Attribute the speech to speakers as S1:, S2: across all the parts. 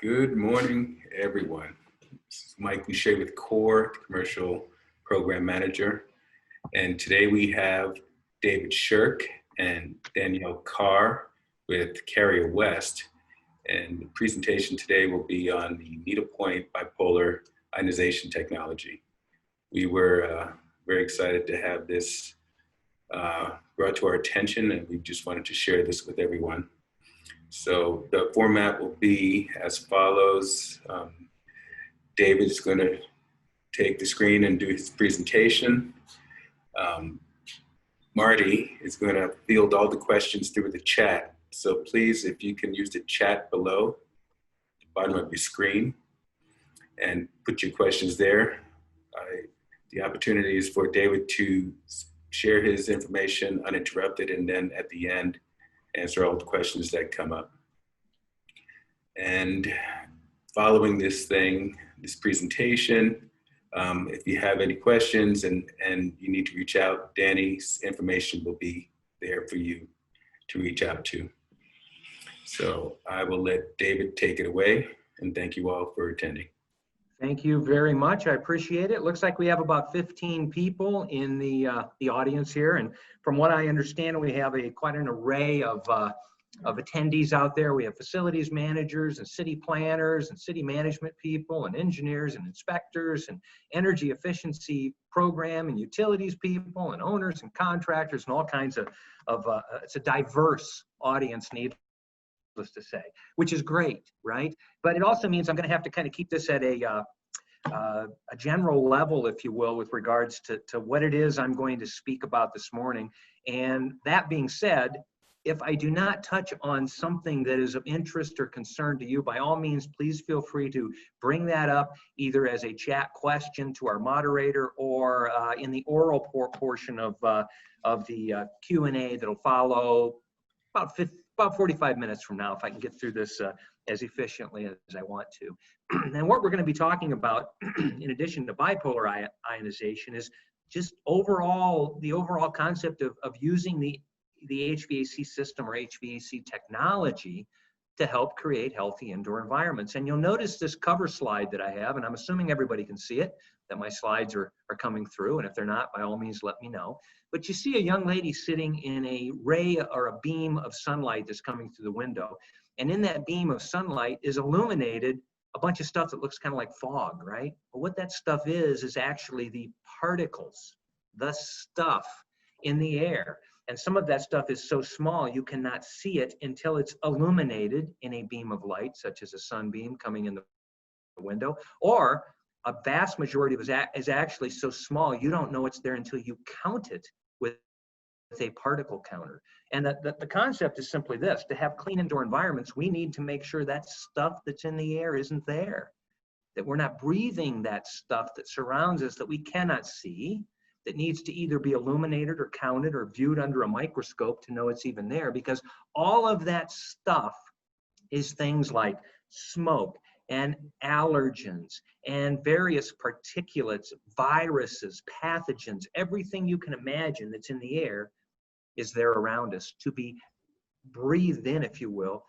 S1: Good morning, everyone. This is Mike Bouchet with Carr, Commercial Program Manager. And today we have David Schurk and Danielle Carr with Carrier West. And the presentation today will be on the Needlepoint bipolar ionization technology. We were very excited to have this brought to our attention, and we just wanted to share this with everyone. So the format will be as follows. David is going to take the screen and do his presentation. Marty is going to field all the questions through the chat. So please, if you can use the chat below the bottom of your screen and put your questions there. The opportunity is for David to share his information uninterrupted, and then at the end, answer all the questions that come up. And following this presentation, if you have any questions and you need to reach out, Dani's information will be there for you to reach out to. So I will let David take it away, and thank you all for attending.
S2: Thank you very much. I appreciate it. Looks like we have about 15 people in the audience here, and from what I understand, we have quite an array of attendees out there. We have facilities managers and city planners and city management people and engineers and inspectors and energy efficiency program and utilities people and owners and contractors and all kinds of it's a diverse audience, needless to say, which is great, right? But it also means I'm going to have to kind of keep this at a general level, if you will, with regards to what it is I'm going to speak about this morning. And that being said, if I do not touch on something that is of interest or concern to you, by all means, please feel free to bring that up either as a chat question to our moderator or in the oral portion of the Q&A that'll follow about 45 minutes from now, if I can get through this as efficiently as I want to. And what we're going to be talking about, in addition to bipolar ionization, is just the overall concept of using the HVAC system or HVAC technology to help create healthy indoor environments. And you'll notice this cover slide that I have, and I'm assuming everybody can see it, that my slides are coming through, and if they're not, by all means, let me know. But you see a young lady sitting in a ray or a beam of sunlight that's coming through the window. And in that beam of sunlight is illuminated a bunch of stuff that looks kind of like fog, right? But what that stuff is actually the particles, the stuff in the air. And some of that stuff is so small you cannot see it until it's illuminated in a beam of light, such as a sunbeam coming in the window, or a vast majority of it is actually so small you don't know it's there until you count it with a particle counter. And the concept is simply this: to have clean indoor environments, we need to make sure that stuff that's in the air isn't there, that we're not breathing that stuff that surrounds us that we cannot see, that needs to either be illuminated or counted or viewed under a microscope to know it's even there, because all of that stuff is things like smoke and allergens and various particulates, viruses, pathogens, everything you can imagine that's in the air is there around us to be breathed in, if you will,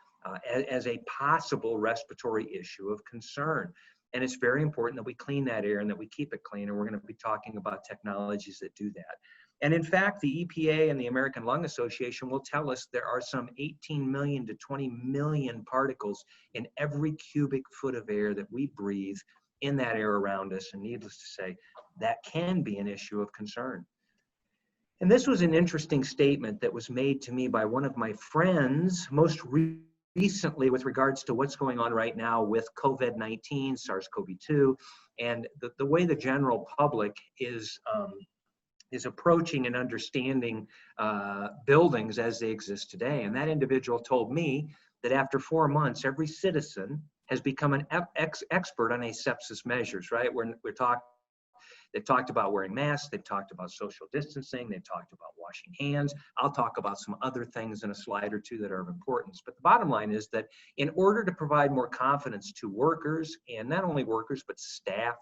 S2: as a possible respiratory issue of concern. And it's very important that we clean that air and that we keep it clean. And we're going to be talking about technologies that do that. And in fact, the EPA and the American Lung Association will tell us there are some 18 million to 20 million particles in every cubic foot of air that we breathe in that air around us. And needless to say, that can be an issue of concern. And this was an interesting statement that was made to me by one of my friends most recently with regards to what's going on right now with COVID-19, SARS-CoV-2, and the way the general public is approaching and understanding buildings as they exist today. And that individual told me that after 4 months, every citizen has become an expert on asepsis measures, right? They've talked about wearing masks, they've talked about social distancing, they've talked about washing hands. I'll talk about some other things in a slide or two that are of importance. But the bottom line is that in order to provide more confidence to workers, and not only workers, but staff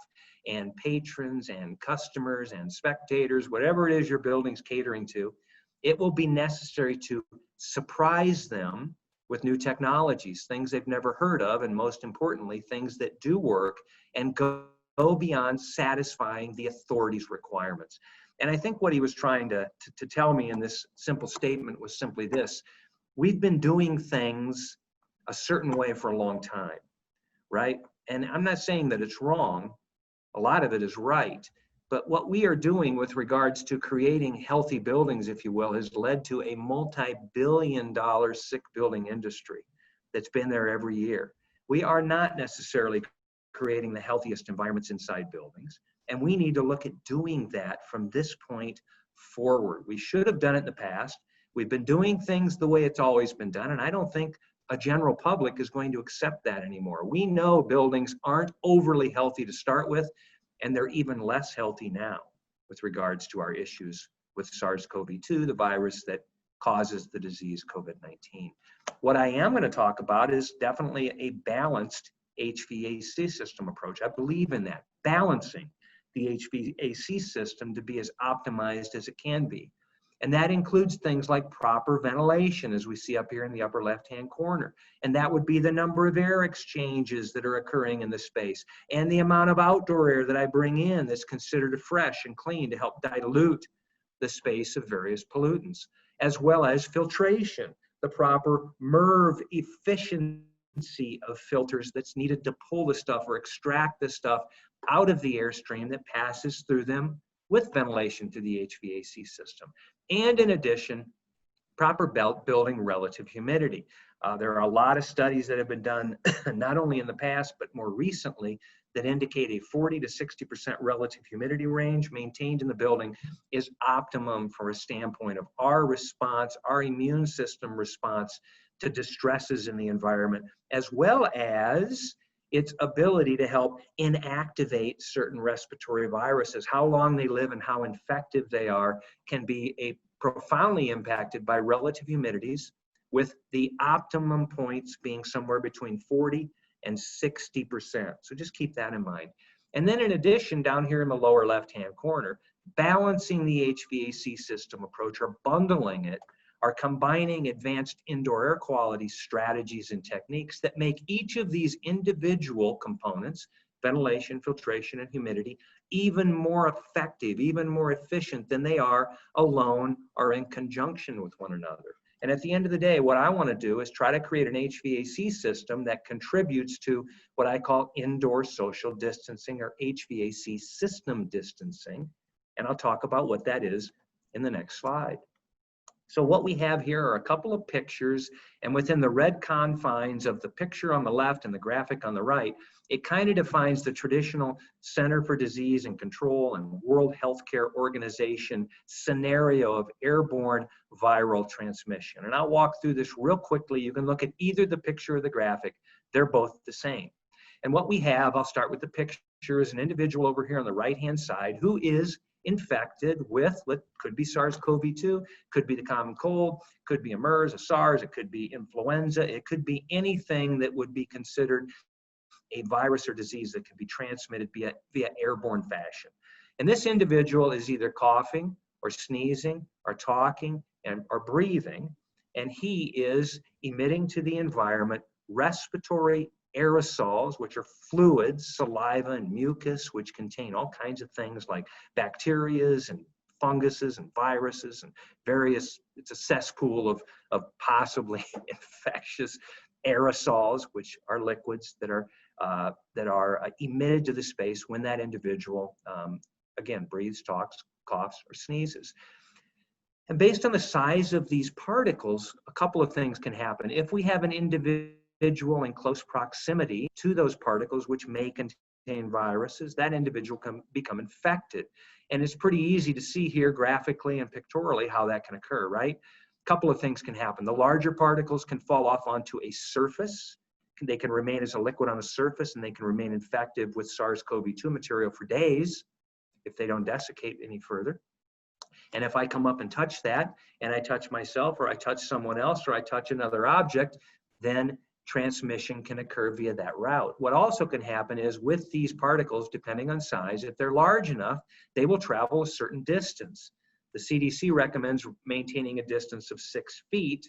S2: and patrons and customers and spectators, whatever it is your building's catering to, it will be necessary to surprise them with new technologies, things they've never heard of, and most importantly, things that do work and go beyond satisfying the authorities' requirements. And I think what he was trying to tell me in this simple statement was simply this: we've been doing things a certain way for a long time, right? And I'm not saying that it's wrong. A lot of it is right. But what we are doing with regards to creating healthy buildings, if you will, has led to a multi-billion-dollar sick building industry that's been there every year. We are not necessarily creating the healthiest environments inside buildings, and we need to look at doing that from this point forward. We should have done it in the past. We've been doing things the way it's always been done, and I don't think a general public is going to accept that anymore. We know buildings aren't overly healthy to start with, and they're even less healthy now with regards to our issues with SARS-CoV-2, the virus that causes the disease COVID-19. What I am going to talk about is definitely a balanced HVAC system approach. I believe in that, balancing the HVAC system to be as optimized as it can be. And that includes things like proper ventilation, as we see up here in the upper left-hand corner. And that would be the number of air exchanges that are occurring in the space, and the amount of outdoor air that I bring in that's considered fresh and clean to help dilute the space of various pollutants, as well as filtration, the proper MERV efficiency of filters that's needed to pull the stuff or extract the stuff out of the airstream that passes through them with ventilation to the HVAC system. And in addition, proper building relative humidity. There are a lot of studies that have been done, not only in the past, but more recently, that indicate a 40 to 60% relative humidity range maintained in the building is optimum from a standpoint of our response, our immune system response to distresses in the environment, as well as its ability to help inactivate certain respiratory viruses. How long they live and how effective they are can be profoundly impacted by relative humidities, with the optimum points being somewhere between 40 and 60%. So just keep that in mind. And then in addition, down here in the lower left-hand corner, balancing the HVAC system approach, or bundling it, are combining advanced indoor air quality strategies and techniques that make each of these individual components, ventilation, filtration, and humidity, even more effective, even more efficient than they are alone or in conjunction with one another. And at the end of the day, what I want to do is try to create an HVAC system that contributes to what I call indoor social distancing, or HVAC system distancing. And I'll talk about what that is in the next slide. So what we have here are a couple of pictures, and within the red confines of the picture on the left and the graphic on the right, it kind of defines the traditional Center for Disease and Control and World Healthcare Organization scenario of airborne viral transmission. And I'll walk through this real quickly. You can look at either the picture or the graphic. They're both the same. And what we have, I'll start with the picture, is an individual over here on the right-hand side who is infected with what could be SARS-CoV-2, could be the common cold, could be a MERS, a SARS, it could be influenza, it could be anything that would be considered a virus or disease that can be transmitted via airborne fashion. And this individual is either coughing or sneezing or talking or breathing, and he is emitting to the environment respiratory aerosols, which are fluids, saliva and mucus, which contain all kinds of things like bacterias and funguses and viruses and various, it's a cesspool of possibly infectious aerosols, which are liquids that are emitted to the space when that individual, again, breathes, talks, coughs, or sneezes. And based on the size of these particles, a couple of things can happen. If we have an individual in close proximity to those particles, which may contain viruses, that individual can become infected. And it's pretty easy to see here graphically and pictorially how that can occur, right? A couple of things can happen. The larger particles can fall off onto a surface. They can remain as a liquid on a surface, and they can remain infective with SARS-CoV-2 material for days if they don't desiccate any further. And if I come up and touch that, and I touch myself, or I touch someone else, or I touch another object, then transmission can occur via that route. What also can happen is with these particles, depending on size, if they're large enough, they will travel a certain distance. The CDC recommends maintaining a distance of 6 feet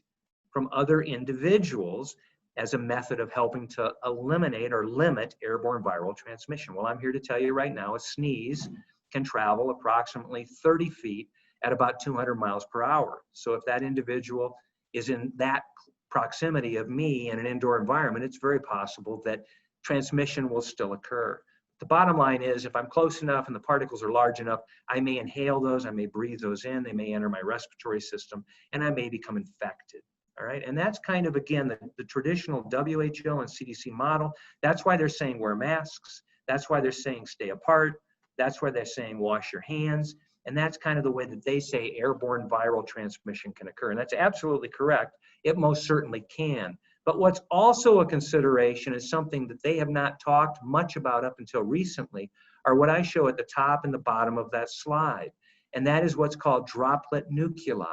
S2: from other individuals as a method of helping to eliminate or limit airborne viral transmission. Well, I'm here to tell you right now, a sneeze can travel approximately 30 feet at about 200 miles per hour. So if that individual is in that proximity of me in an indoor environment, it's very possible that transmission will still occur. The bottom line is, if I'm close enough and the particles are large enough, I may inhale those, I may breathe those in, they may enter my respiratory system, and I may become infected. All right, and that's kind of, again, the traditional WHO and CDC model. That's why they're saying wear masks. That's why they're saying stay apart. That's why they're saying wash your hands. And that's kind of the way that they say airborne viral transmission can occur. And that's absolutely correct. It most certainly can. But what's also a consideration is something that they have not talked much about up until recently, are what I show at the top and the bottom of that slide. And that is what's called droplet nuclei.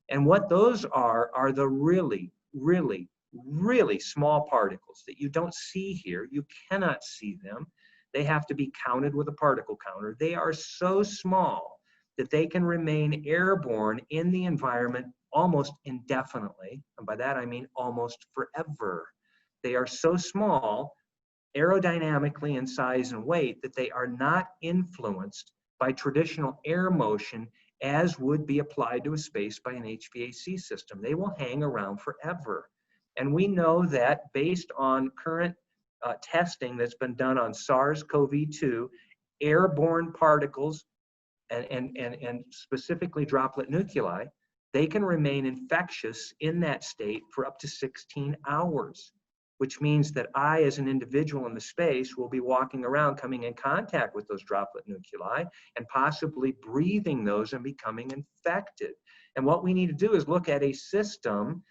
S2: And what those are the really, really, really small particles that you don't see here. You cannot see them. They have to be counted with a particle counter. They are so small that they can remain airborne in the environment almost indefinitely. And by that I mean almost forever. They are so small, aerodynamically in size and weight, that they are not influenced by traditional air motion as would be applied to a space by an HVAC system. They will hang around forever. And we know that based on current testing that's been done on SARS-CoV-2, airborne particles, and specifically droplet nuclei, they can remain infectious in that state for up to 16 hours, which means that I, as an individual in the space, will be walking around, coming in contact with those droplet nuclei, and possibly breathing those and becoming infected. And what we need to do is look at a system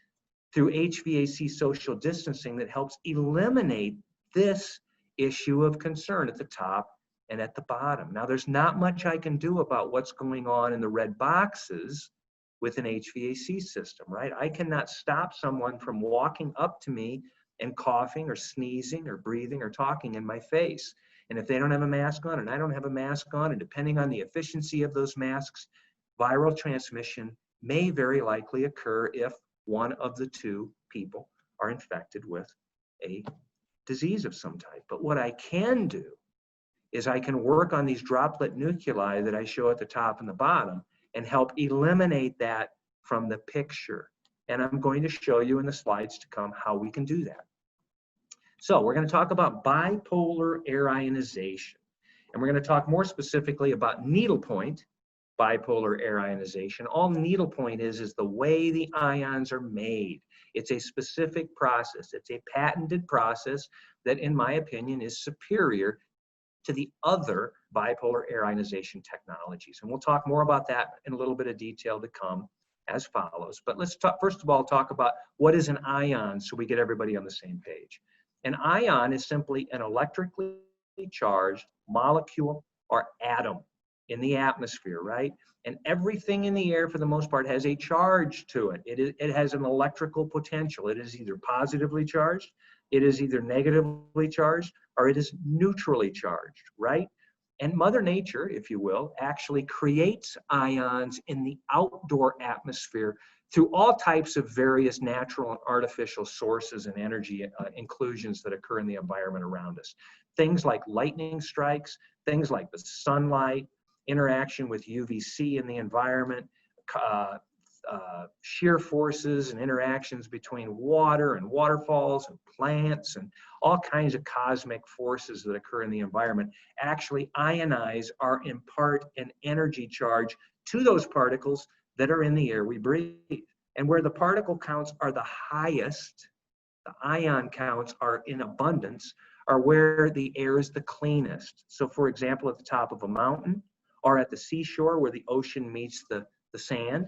S2: through HVAC social distancing that helps eliminate this issue of concern at the top and at the bottom. Now, there's not much I can do about what's going on in the red boxes with an HVAC system, right? I cannot stop someone from walking up to me and coughing or sneezing or breathing or talking in my face. And if they don't have a mask on and I don't have a mask on, and depending on the efficiency of those masks, viral transmission may very likely occur if one of the two people are infected with a disease of some type. But what I can do is I can work on these droplet nuclei that I show at the top and the bottom and help eliminate that from the picture. And I'm going to show you in the slides to come how we can do that. So we're going to talk about bipolar air ionization. And we're going to talk more specifically about needlepoint bipolar air ionization. All needlepoint is the way the ions are made. It's a specific process. It's a patented process that, in my opinion, is superior to the other bipolar air ionization technologies. And we'll talk more about that in a little bit of detail to come as follows. But let's talk, first of all, talk about what is an ion so we get everybody on the same page. An ion is simply an electrically charged molecule or atom in the atmosphere, right? And everything in the air, for the most part, has a charge to it. It has an electrical potential. It is either positively charged, it is either negatively charged, or it is neutrally charged, right? And Mother Nature, if you will, actually creates ions in the outdoor atmosphere through all types of various natural and artificial sources and energy inclusions that occur in the environment around us. Things like lightning strikes, things like the sunlight, interaction with UVC in the environment, shear forces and interactions between water and waterfalls and plants and all kinds of cosmic forces that occur in the environment actually ionize or impart an energy charge to those particles that are in the air we breathe. And where the particle counts are the highest, the ion counts are in abundance, are where the air is the cleanest. So for example, at the top of a mountain or at the seashore where the ocean meets the sand,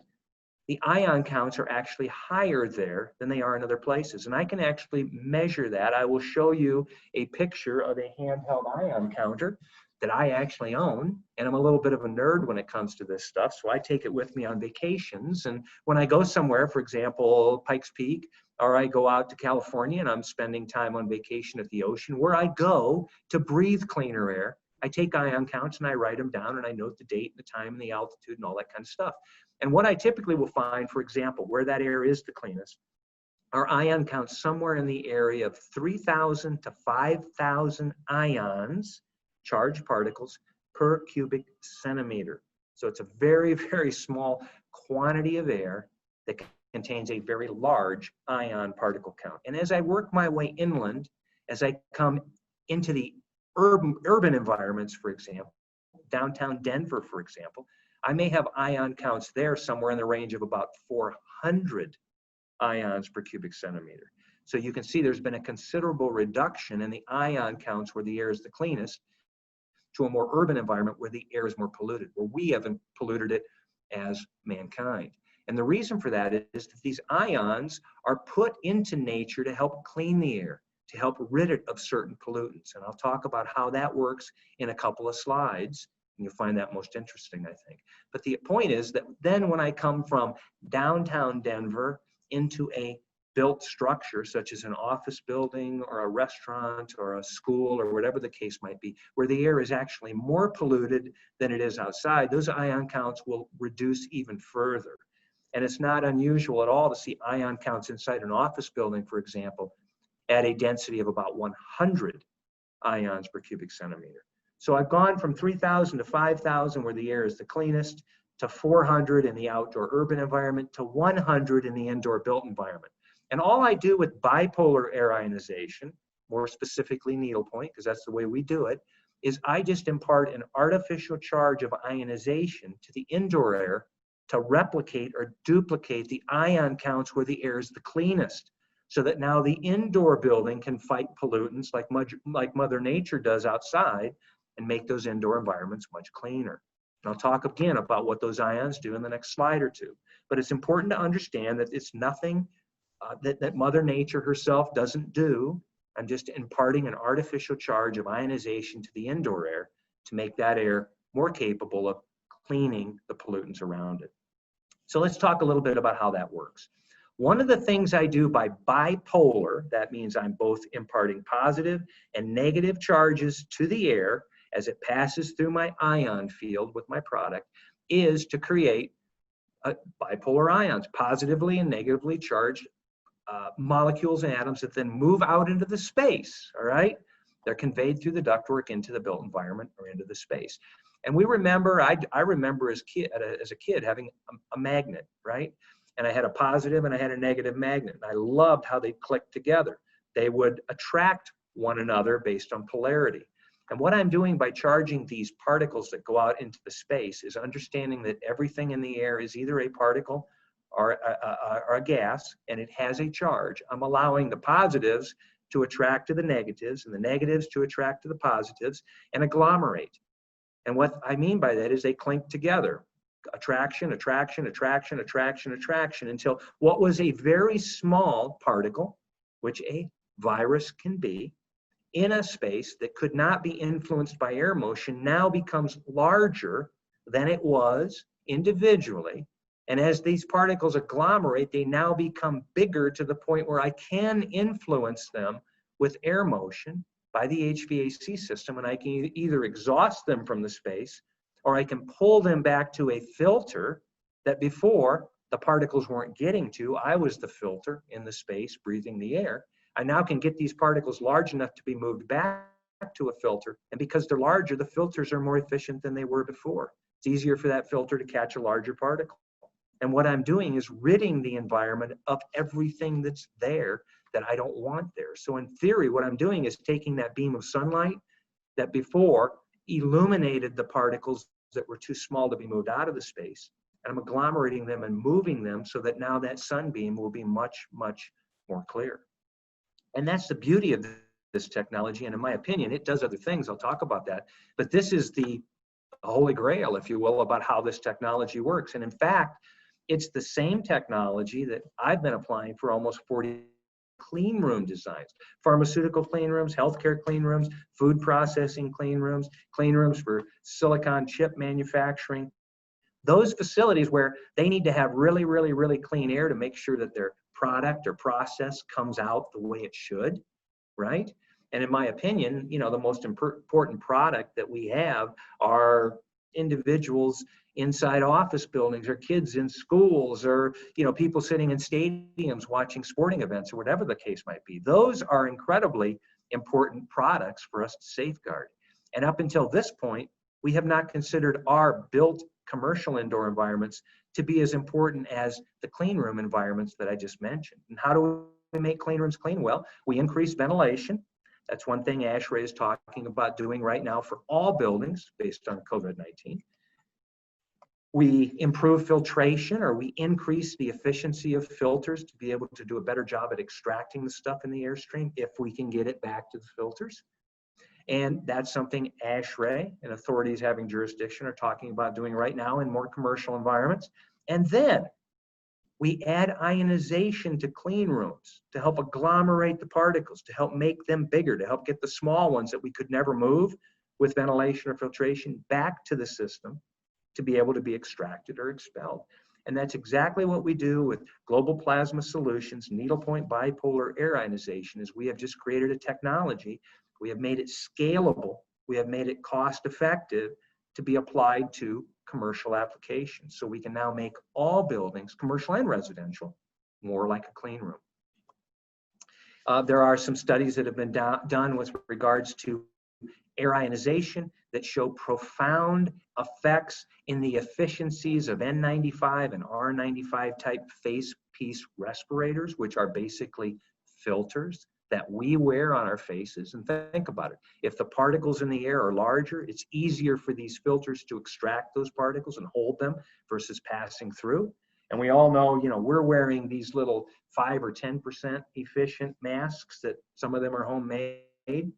S2: the ion counts are actually higher there than they are in other places. And I can actually measure that. I will show you a picture of a handheld ion counter that I actually own. And I'm a little bit of a nerd when it comes to this stuff. So I take it with me on vacations. And when I go somewhere, for example, Pikes Peak, or I go out to California and I'm spending time on vacation at the ocean, where I go to breathe cleaner air, I take ion counts and I write them down and I note the date and the time and the altitude and all that kind of stuff. And what I typically will find, for example, where that air is the cleanest our ion count somewhere in the area of 3,000 to 5,000 ions, charged particles, per cubic centimeter. So it's a very, very small quantity of air that contains a very large ion particle count. And as I work my way inland, as I come into the urban environments, for example, downtown Denver, for example, I may have ion counts there somewhere in the range of about 400 ions per cubic centimeter. So you can see there's been a considerable reduction in the ion counts where the air is the cleanest to a more urban environment where the air is more polluted, where we haven't polluted it as mankind. And the reason for that is that these ions are put into nature to help clean the air, to help rid it of certain pollutants. And I'll talk about how that works in a couple of slides. And you'll find that most interesting, I think. But the point is that then when I come from downtown Denver into a built structure, such as an office building or a restaurant or a school or whatever the case might be, where the air is actually more polluted than it is outside, those ion counts will reduce even further. And it's not unusual at all to see ion counts inside an office building, for example, at a density of about 100 ions per cubic centimeter. So I've gone from 3,000 to 5,000 where the air is the cleanest, to 400 in the outdoor urban environment, to 100 in the indoor built environment. And all I do with bipolar air ionization, more specifically needlepoint, because that's the way we do it, is I just impart an artificial charge of ionization to the indoor air to replicate or duplicate the ion counts where the air is the cleanest, so that now the indoor building can fight pollutants like Mother Nature does outside and make those indoor environments much cleaner. And I'll talk again about what those ions do in the next slide or two. But it's important to understand that it's nothing that Mother Nature herself doesn't do. I'm just imparting an artificial charge of ionization to the indoor air to make that air more capable of cleaning the pollutants around it. So let's talk a little bit about how that works. One of the things I do by bipolar, that means I'm both imparting positive and negative charges to the air as it passes through my ion field with my product, is to create bipolar ions, positively and negatively charged molecules and atoms that then move out into the space, all right? They're conveyed through the ductwork into the built environment or into the space. And we remember, I remember as a kid having a magnet, right? And I had a positive and I had a negative magnet. And I loved how they clicked together. They would attract one another based on polarity. And what I'm doing by charging these particles that go out into the space is understanding that everything in the air is either a particle or a gas, and it has a charge. I'm allowing the positives to attract to the negatives and the negatives to attract to the positives and agglomerate. And what I mean by that is they clink together. Attraction, attraction, attraction, attraction, attraction, until what was a very small particle, which a virus can be, in a space that could not be influenced by air motion now becomes larger than it was individually. And as these particles agglomerate, they now become bigger to the point where I can influence them with air motion by the HVAC system, and I can either exhaust them from the space or I can pull them back to a filter that before the particles weren't getting to. I was the filter in the space breathing the air. I now can get these particles large enough to be moved back to a filter, and because they're larger, the filters are more efficient than they were before. It's easier for that filter to catch a larger particle. And what I'm doing is ridding the environment of everything that's there that I don't want there. So in theory, what I'm doing is taking that beam of sunlight that before illuminated the particles that were too small to be moved out of the space, and I'm agglomerating them and moving them so that now that sunbeam will be much, much more clear. And that's the beauty of this technology. And in my opinion, it does other things. I'll talk about that. But this is the holy grail, if you will, about how this technology works. And in fact, it's the same technology that I've been applying for almost 40 clean room designs, pharmaceutical clean rooms, healthcare clean rooms, food processing clean rooms for silicon chip manufacturing. Those facilities where they need to have really, really, really clean air to make sure that their product or process comes out the way it should, right? And in my opinion, you know, the most important product that we have are individuals inside office buildings, or kids in schools, or people sitting in stadiums watching sporting events, or whatever the case might be. Those are incredibly important products for us to safeguard. And up until this point, we have not considered our built commercial indoor environments to be as important as the clean room environments that I just mentioned. And how do we make clean rooms clean? Well, we increase ventilation. That's one thing ASHRAE is talking about doing right now for all buildings based on COVID-19. We improve filtration, or we increase the efficiency of filters to be able to do a better job at extracting the stuff in the airstream if we can get it back to the filters. And that's something ASHRAE and authorities having jurisdiction are talking about doing right now in more commercial environments. And then we add ionization to clean rooms to help agglomerate the particles, to help make them bigger, to help get the small ones that we could never move with ventilation or filtration back to the system to be able to be extracted or expelled. And that's exactly what we do with Global Plasma Solutions, Needlepoint bipolar air ionization. Is we have just created a technology. We have made it scalable. We have made it cost effective to be applied to commercial applications. So we can now make all buildings, commercial and residential, more like a clean room. There are some studies that have been done with regards to air ionization that show profound effects in the efficiencies of N95 and R95 type face piece respirators, which are basically filters that we wear on our faces. And think about it. If the particles in the air are larger, it's easier for these filters to extract those particles and hold them versus passing through. And we all know, we're wearing these little 5 or 10% efficient masks that some of them are homemade.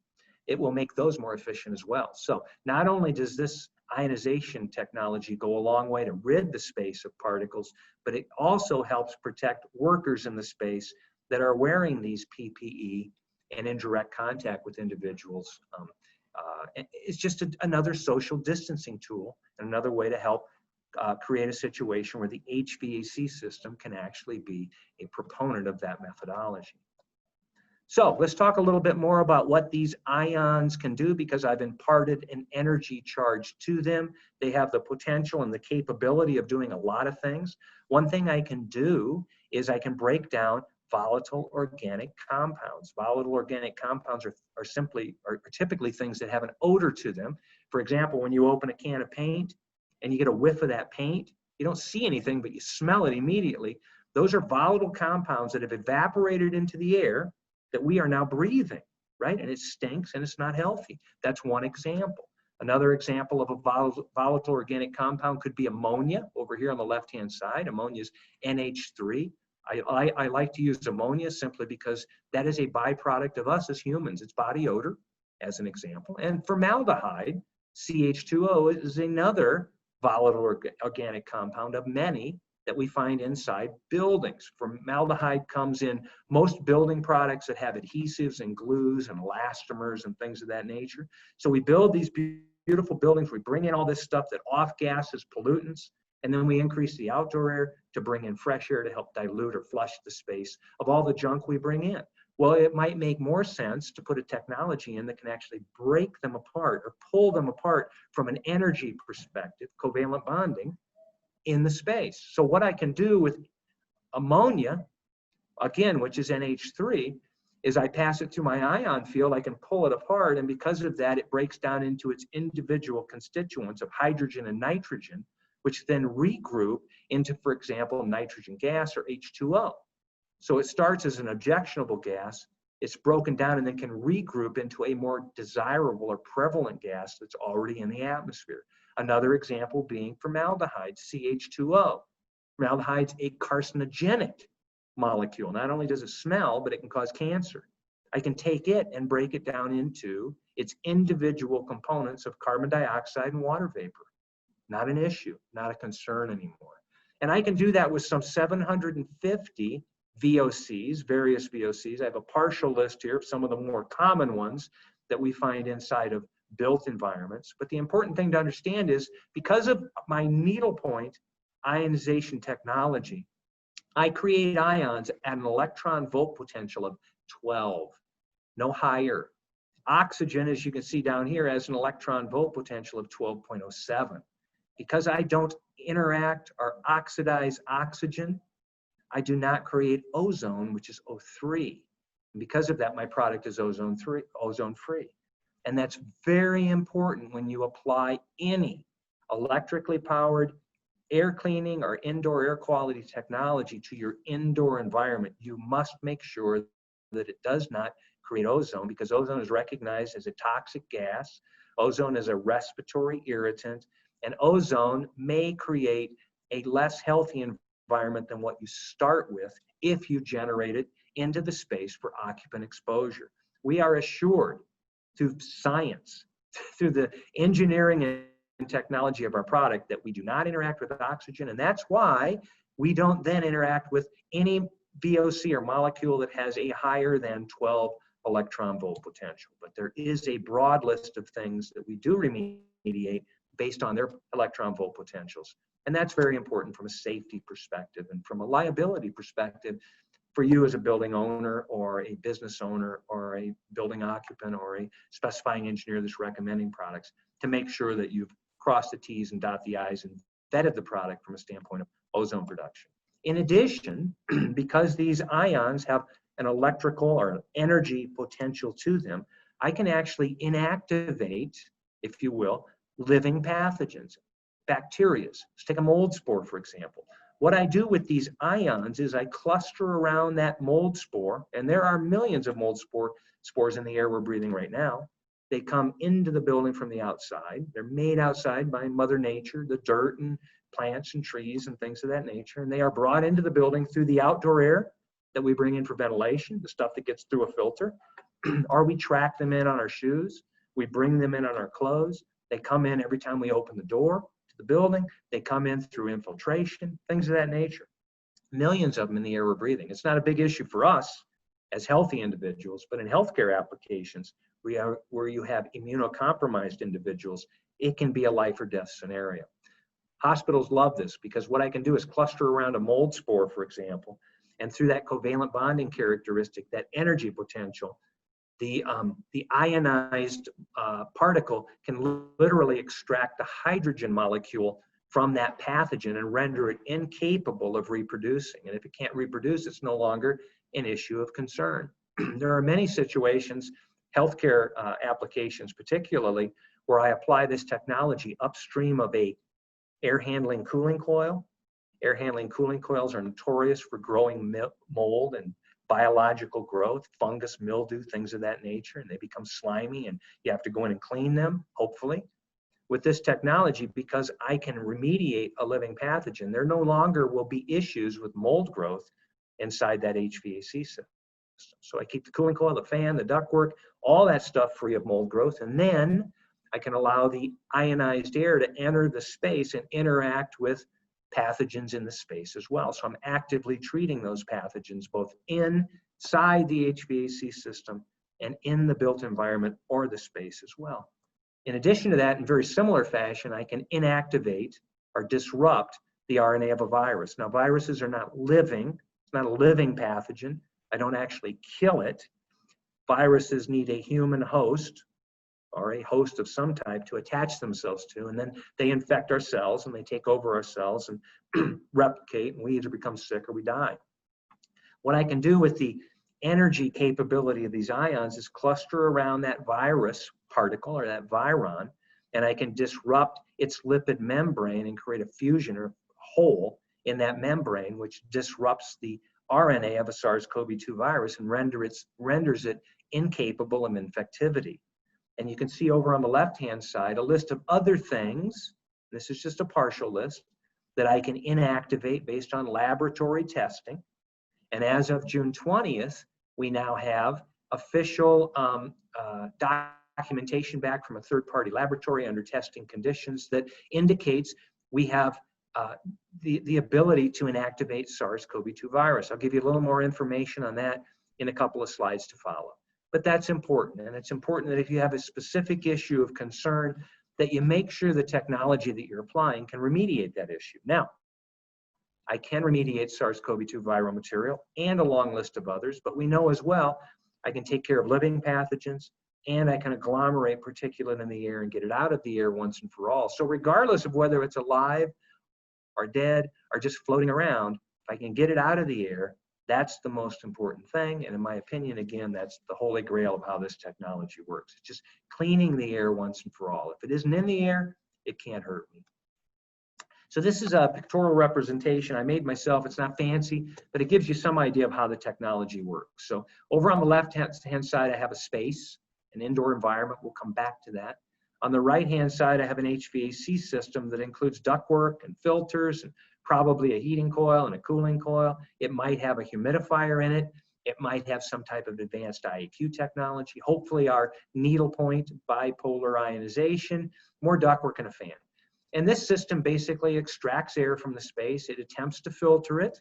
S2: It will make those more efficient as well. So not only does this ionization technology go a long way to rid the space of particles, but it also helps protect workers in the space that are wearing these PPE and in direct contact with individuals. It's just another social distancing tool and another way to help create a situation where the HVAC system can actually be a proponent of that methodology. So let's talk a little bit more about what these ions can do, because I've imparted an energy charge to them. They have the potential and the capability of doing a lot of things. One thing I can do is I can break down volatile organic compounds. Volatile organic compounds are typically things that have an odor to them. For example, when you open a can of paint and you get a whiff of that paint, you don't see anything, but you smell it immediately. Those are volatile compounds that have evaporated into the air that we are now breathing, right? And it stinks and it's not healthy. That's one example. Another example of a volatile organic compound could be ammonia over here on the left-hand side. Ammonia is NH3. I like to use ammonia simply because that is a byproduct of us as humans. It's body odor, as an example. And formaldehyde, CH2O, is another volatile organic compound of many that we find inside buildings. Formaldehyde comes in most building products that have adhesives and glues and elastomers and things of that nature. So we build these beautiful buildings. We bring in all this stuff that off-gases pollutants, and then we increase the outdoor air to bring in fresh air to help dilute or flush the space of all the junk we bring in. Well, it might make more sense to put a technology in that can actually break them apart or pull them apart from an energy perspective, covalent bonding, in the space. So what I can do with ammonia, again, which is NH3, is I pass it through my ion field, I can pull it apart, and because of that, it breaks down into its individual constituents of hydrogen and nitrogen, which then regroup into, for example, nitrogen gas or H2O. So it starts as an objectionable gas, it's broken down and then can regroup into a more desirable or prevalent gas that's already in the atmosphere. Another example being formaldehyde, CH2O. Formaldehyde's a carcinogenic molecule. Not only does it smell, but it can cause cancer. I can take it and break it down into its individual components of carbon dioxide and water vapor. Not an issue, not a concern anymore. And I can do that with some 750 VOCs, various VOCs. I have a partial list here of some of the more common ones that we find inside of built environments. But the important thing to understand is because of my needlepoint ionization technology, I create ions at an electron volt potential of 12, no higher. Oxygen, as you can see down here, has an electron volt potential of 12.07. Because I don't interact or oxidize oxygen, I do not create ozone, which is O3. And because of that, my product is ozone-free. And that's very important when you apply any electrically powered air cleaning or indoor air quality technology to your indoor environment. You must make sure that it does not create ozone, because ozone is recognized as a toxic gas. Ozone is a respiratory irritant, and ozone may create a less healthy environment than what you start with if you generate it into the space for occupant exposure. We are assured through science, through the engineering and technology of our product, that we do not interact with oxygen, and that's why we don't then interact with any VOC or molecule that has a higher than 12 electron volt potential. But there is a broad list of things that we do remediate based on their electron volt potentials. And that's very important from a safety perspective and from a liability perspective for you as a building owner or a business owner or a building occupant or a specifying engineer that's recommending products, to make sure that you've crossed the T's and dot the I's and vetted the product from a standpoint of ozone production. In addition, because these ions have an electrical or energy potential to them, I can actually inactivate, if you will, living pathogens, bacteria. Let's take a mold spore, for example. What I do with these ions is I cluster around that mold spore, and there are millions of mold spores in the air we're breathing right now. They come into the building from the outside. They're made outside by Mother Nature, the dirt and plants and trees and things of that nature, and they are brought into the building through the outdoor air that we bring in for ventilation, the stuff that gets through a filter, or we track them in on our shoes. We bring them in on our clothes. They come in every time we open the door to the building. They come in through infiltration, things of that nature. Millions of them in the air we're breathing. It's not a big issue for us as healthy individuals, but in healthcare applications, where you have immunocompromised individuals, it can be a life or death scenario. Hospitals love this, because what I can do is cluster around a mold spore, for example, and through that covalent bonding characteristic, that energy potential, the ionized particle can literally extract the hydrogen molecule from that pathogen and render it incapable of reproducing. And if it can't reproduce, it's no longer an issue of concern. There are many situations, healthcare applications particularly, where I apply this technology upstream of a air handling cooling coil. Air handling cooling coils are notorious for growing mold and biological growth, fungus, mildew, things of that nature, and they become slimy, and you have to go in and clean them, hopefully. With this technology, because I can remediate a living pathogen, there no longer will be issues with mold growth inside that HVAC system. So I keep the cooling coil, the fan, the ductwork, all that stuff free of mold growth, and then I can allow the ionized air to enter the space and interact with pathogens in the space as well. So I'm actively treating those pathogens both inside the HVAC system and in the built environment or the space as well. In addition to that, in very similar fashion, I can inactivate or disrupt the RNA of a virus. Now, viruses are not living. It's not a living pathogen. I don't actually kill it. Viruses need a human host or a host of some type to attach themselves to, and then they infect our cells and they take over our cells and replicate, and we either become sick or we die. What I can do with the energy capability of these ions is cluster around that virus particle or that viron, and I can disrupt its lipid membrane and create a fusion or hole in that membrane, which disrupts the RNA of a SARS-CoV-2 virus and renders it incapable of infectivity. And you can see over on the left-hand side a list of other things, this is just a partial list, that I can inactivate based on laboratory testing. And as of June 20th, we now have official documentation back from a third-party laboratory under testing conditions that indicates we have the ability to inactivate SARS-CoV-2 virus. I'll give you a little more information on that in a couple of slides to follow. But that's important, and it's important that if you have a specific issue of concern, that you make sure the technology that you're applying can remediate that issue. Now, I can remediate SARS-CoV-2 viral material and a long list of others, but we know as well I can take care of living pathogens, and I can agglomerate particulate in the air and get it out of the air once and for all. So regardless of whether it's alive or dead or just floating around, if I can get it out of the air, that's the most important thing. And in my opinion, again, that's the holy grail of how this technology works. It's just cleaning the air once and for all. If it isn't in the air, it can't hurt me. So this is a pictorial representation I made myself. It's not fancy, but it gives you some idea of how the technology works. So over on the left-hand side, I have a space, an indoor environment. We'll come back to that. On the right-hand side, I have an HVAC system that includes ductwork and filters and probably a heating coil and a cooling coil. It might have a humidifier in it. It might have some type of advanced IAQ technology. Hopefully our needlepoint bipolar ionization, more ductwork and a fan. And this system basically extracts air from the space. It attempts to filter it.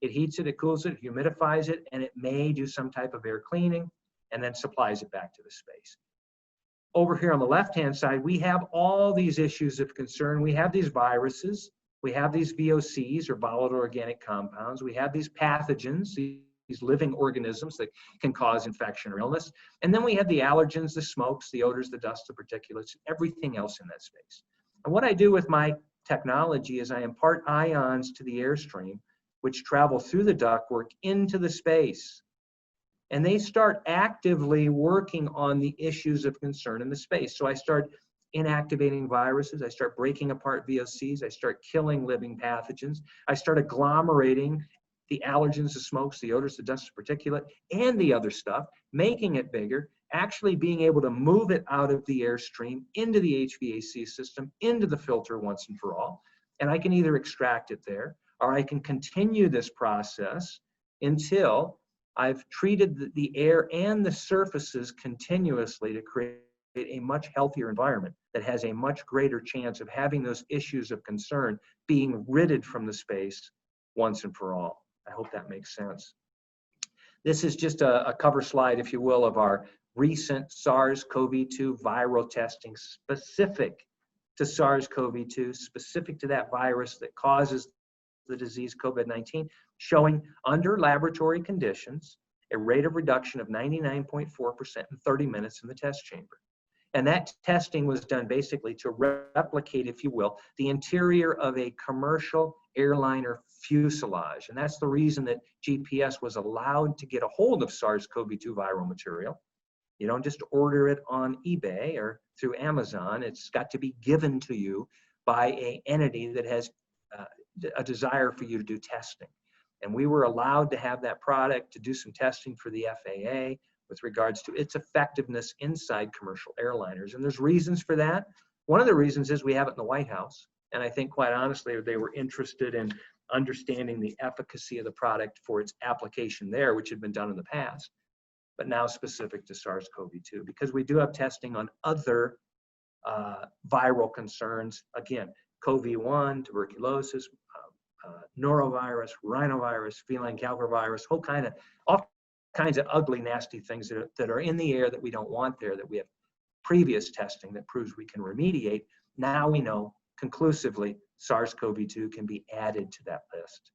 S2: It heats it, it cools it, humidifies it, and it may do some type of air cleaning and then supplies it back to the space. Over here on the left-hand side, we have all these issues of concern. We have these viruses. We have these VOCs, or volatile organic compounds. We have these pathogens, these living organisms that can cause infection or illness. And then we have the allergens, the smokes, the odors, the dust, the particulates, everything else in that space. And what I do with my technology is I impart ions to the airstream, which travel through the ductwork into the space. And they start actively working on the issues of concern in the space. So I start inactivating viruses, I start breaking apart VOCs, I start killing living pathogens, I start agglomerating the allergens, the smokes, the odors, the dust, the particulate, and the other stuff, making it bigger, actually being able to move it out of the airstream into the HVAC system, into the filter once and for all. And I can either extract it there, or I can continue this process until I've treated the air and the surfaces continuously to create a much healthier environment that has a much greater chance of having those issues of concern being ridded from the space once and for all. I hope that makes sense. This is just a cover slide, if you will, of our recent SARS-CoV-2 viral testing specific to SARS-CoV-2, specific to that virus that causes the disease COVID-19, showing under laboratory conditions a rate of reduction of 99.4% in 30 minutes in the test chamber. And that testing was done basically to replicate, if you will, the interior of a commercial airliner fuselage. And that's the reason that GPS was allowed to get a hold of SARS-CoV-2 viral material. You don't just order it on eBay or through Amazon. It's got to be given to you by an entity that has a desire for you to do testing. And we were allowed to have that product to do some testing for the FAA with regards to its effectiveness inside commercial airliners. And there's reasons for that. One of the reasons is we have it in the White House. And I think quite honestly, they were interested in understanding the efficacy of the product for its application there, which had been done in the past, but now specific to SARS-CoV-2, because we do have testing on other viral concerns. Again, CoV-1, tuberculosis, norovirus, rhinovirus, feline calicivirus, all kinds of ugly, nasty things that are in the air that we don't want there, that we have previous testing that proves we can remediate. Now we know conclusively SARS-CoV-2 can be added to that list.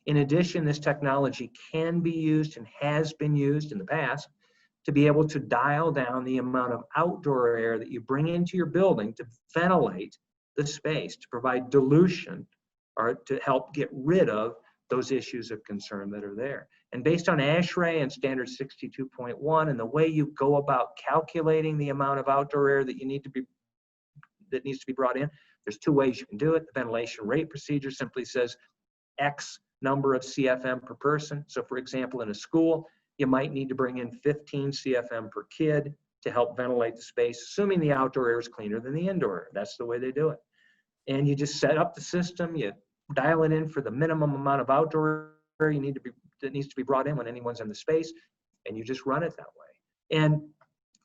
S2: In addition, this technology can be used and has been used in the past to be able to dial down the amount of outdoor air that you bring into your building to ventilate the space, to provide dilution or to help get rid of those issues of concern that are there. And based on ASHRAE and standard 62.1 and the way you go about calculating the amount of outdoor air that needs to be brought in, there's two ways you can do it. The ventilation rate procedure simply says X number of CFM per person. So for example, in a school, you might need to bring in 15 CFM per kid to help ventilate the space, assuming the outdoor air is cleaner than the indoor air. That's the way they do it. And you just set up the system, you dial it in for the minimum amount of outdoor air that needs to be brought in when anyone's in the space, and you just run it that way. And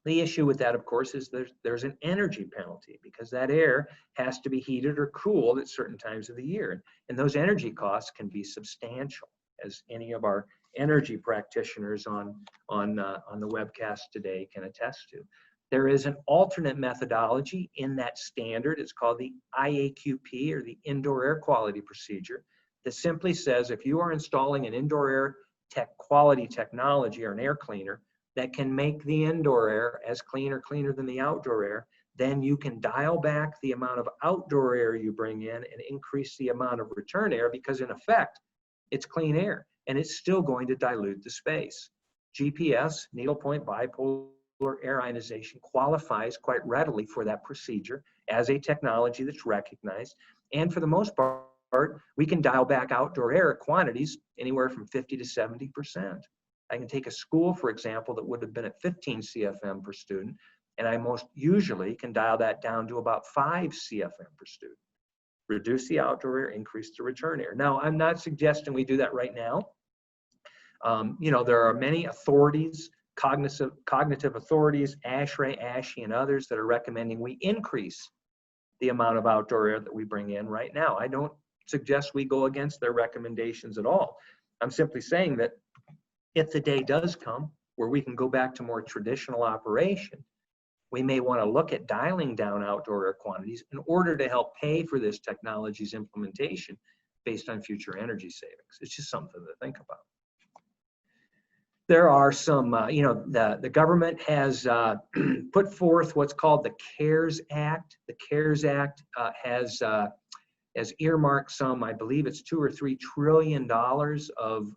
S2: the issue with that, of course, is there's an energy penalty because that air has to be heated or cooled at certain times of the year. And those energy costs can be substantial, as any of our energy practitioners on the webcast today can attest to. There is an alternate methodology in that standard. It's called the IAQP, or the Indoor Air Quality Procedure, that simply says if you are installing an indoor air quality technology or an air cleaner, that can make the indoor air as clean or cleaner than the outdoor air, then you can dial back the amount of outdoor air you bring in and increase the amount of return air, because in effect, it's clean air and it's still going to dilute the space. GPS, needlepoint bipolar air ionization, qualifies quite readily for that procedure as a technology that's recognized. And for the most part, we can dial back outdoor air at quantities anywhere from 50 to 70%. I can take a school, for example, that would have been at 15 CFM per student, and I most usually can dial that down to about 5 CFM per student. Reduce the outdoor air, increase the return air. Now, I'm not suggesting we do that right now. There are many authorities, cognitive authorities, ASHRAE, ASHE, and others that are recommending we increase the amount of outdoor air that we bring in right now. I don't suggest we go against their recommendations at all. I'm simply saying that if the day does come where we can go back to more traditional operation, we may want to look at dialing down outdoor air quantities in order to help pay for this technology's implementation based on future energy savings. It's just something to think about. There are some, the government has put forth what's called the CARES Act. The CARES Act has earmarked some, I believe it's $2 or $3 trillion of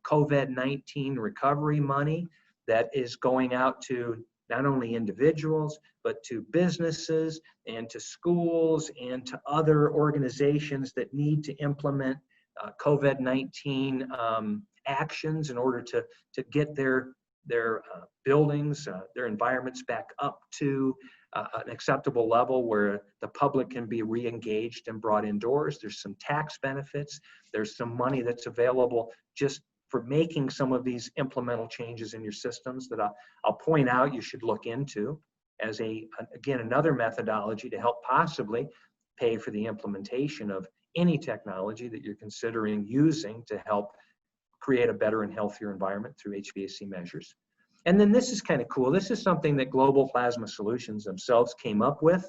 S2: COVID-19 recovery money that is going out to not only individuals, but to businesses and to schools and to other organizations that need to implement COVID-19 actions in order to get their buildings, their environments back up to an acceptable level where the public can be re-engaged and brought indoors. There's some tax benefits. There's some money that's available just for making some of these implemental changes in your systems that I'll point out you should look into as again, another methodology to help possibly pay for the implementation of any technology that you're considering using to help create a better and healthier environment through HVAC measures. And then this is kind of cool. This is something that Global Plasma Solutions themselves came up with.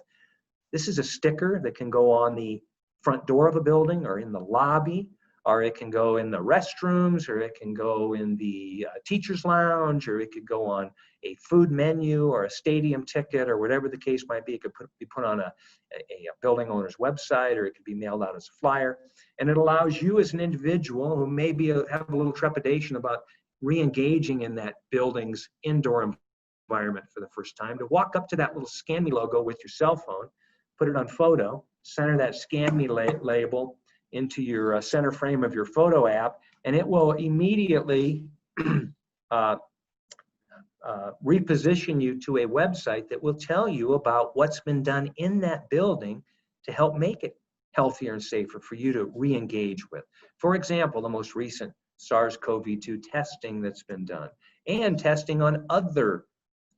S2: This is a sticker that can go on the front door of a building or in the lobby, or it can go in the restrooms, or it can go in the teacher's lounge, or it could go on a food menu or a stadium ticket, or whatever the case might be. It could be put on a building owner's website, or it could be mailed out as a flyer. And it allows you as an individual who maybe have a little trepidation about re-engaging in that building's indoor environment for the first time to walk up to that little Scan Me logo with your cell phone, put it on photo, center that Scan Me label into your center frame of your photo app, and it will immediately reposition you to a website that will tell you about what's been done in that building to help make it healthier and safer for you to re-engage with. For example, the most recent SARS-CoV-2 testing that's been done, and testing on other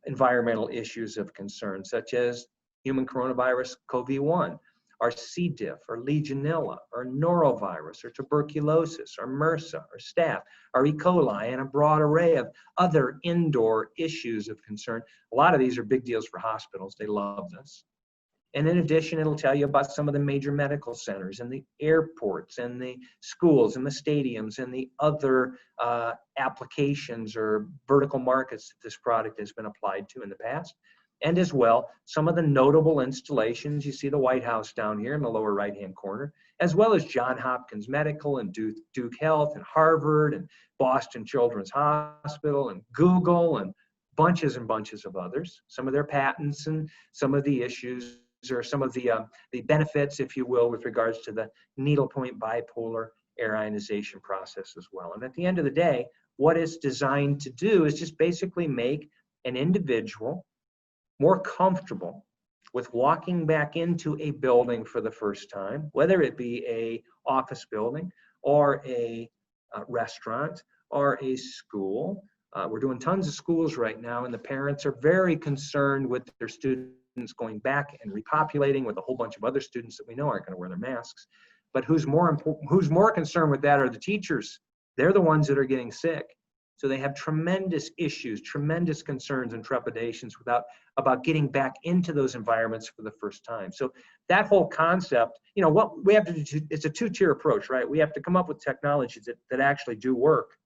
S2: environmental issues of concern, such as human coronavirus CoV-1, or C. diff, or Legionella, or norovirus, or tuberculosis, or MRSA, or staph, or E. coli, and a broad array of other indoor issues of concern. A lot of these are big deals for hospitals. They love this. And in addition, it'll tell you about some of the major medical centers and the airports and the schools and the stadiums and the other applications or vertical markets that this product has been applied to in the past. And as well, some of the notable installations. You see the White House down here in the lower right-hand corner, as well as Johns Hopkins Medical and Duke Health and Harvard and Boston Children's Hospital and Google and bunches and bunches of others. Some of their patents and some of the issues or some of the benefits, if you will, with regards to the needlepoint bipolar air ionization process as well. And at the end of the day, what it's designed to do is just basically make an individual more comfortable with walking back into a building for the first time, whether it be a office building or a restaurant or a school. We're doing tons of schools right now, and the parents are very concerned with their students going back and repopulating with a whole bunch of other students that we know aren't going to wear their masks. But who's more concerned with that are the teachers. They're the ones that are getting sick. So they have tremendous issues, tremendous concerns and trepidations about getting back into those environments for the first time. So that whole concept, what we have to do, it's a two-tier approach, right? We have to come up with technologies that actually do work,